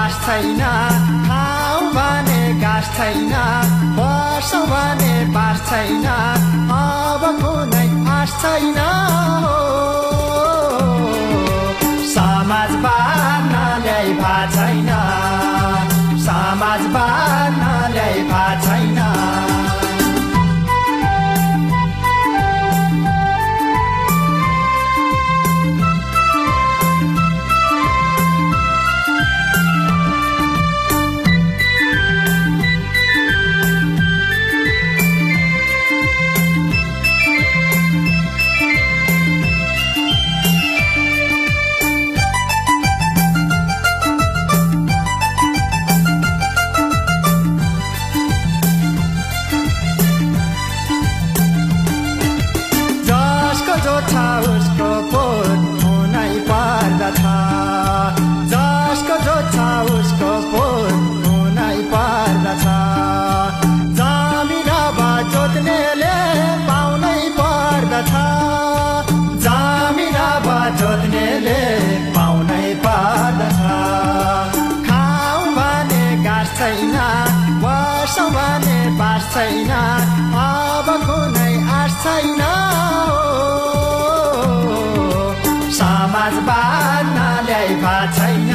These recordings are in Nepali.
बास छैन, खाऊ भने घाँस छैन, बसौँ भने बास छैन, अब कुनै आश छैन। समाजवाद नल्याई भा छैन, समाजवाद नल्याई भा छैन। उसको पोत हुनै पर्दछ, जसको जोत्छ उसको पोत हुनै पर्दछ। जमिन अब जोत्नेले पाउनै पर्दछ, जमिन अब जोत्नेले पाउनै पर्दछ। खाऊ भने घाँस छैन, बसौँ भने बास छैन, अब कुनै आश छैन। समाजवाद नल्याई भा छैन,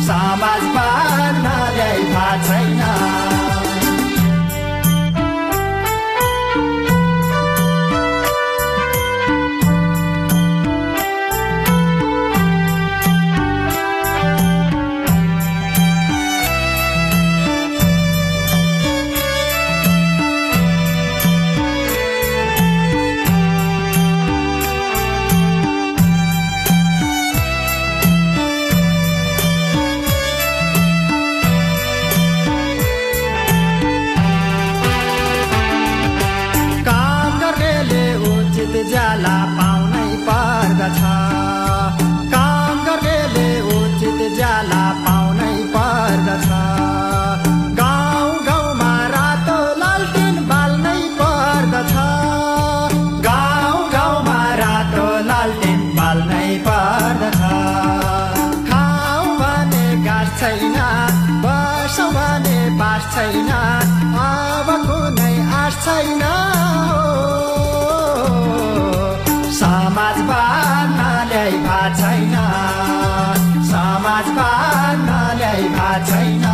समाजवाद नल्याई भा छैन। ज्याला पाउनै पर्दछ, काम गर्नेले उचित ज्याला पाउनै पर्दछ। गाउँ गाउँमा रातो लालटिन बाल्नै पर्दछ, गाउँ गाउँमा रातो लालटिन बाल्नै पर्दछ। खाऊ भने घाँस छैन, बसौँ भने बास छैन, अब कुनै आश छैन। समाजवाद नल्याई भा छैन, समाजवाद नल्याई भा छैन।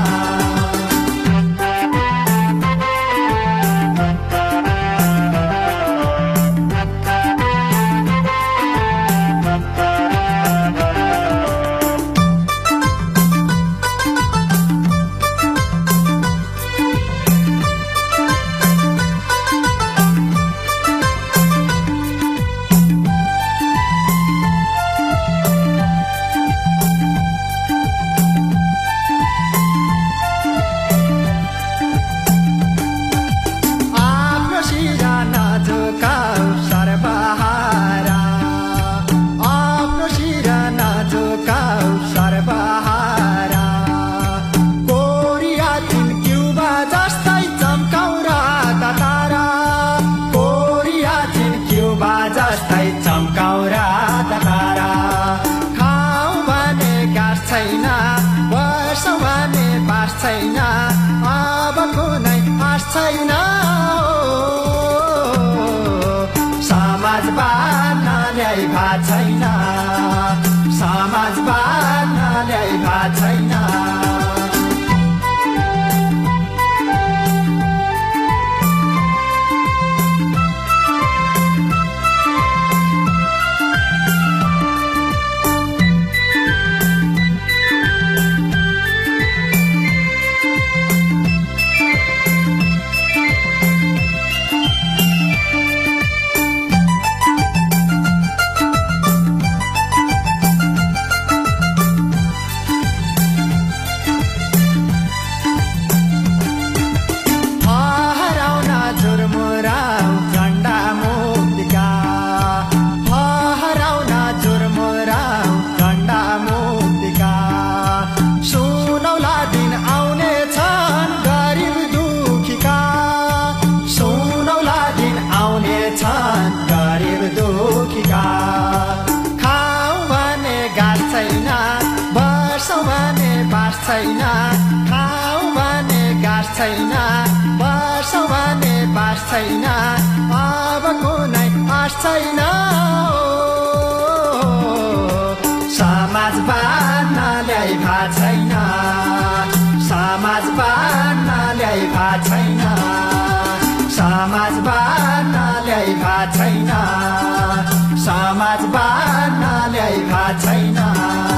छैन, बसौँ भने बास छैन, अब कुनै आश छैन। समाजवाद नल्याई भा छैन, समाजवाद नल्याई भा छैन। छैन अब कुनै आश छैन समाज बाँड्न ल्याइ भा छैन समाज बाँड्न ल्याइ भा छैन समाज बाँड्न ल्याइ भा छैन समाज बाँड्न ल्याइ भा छैन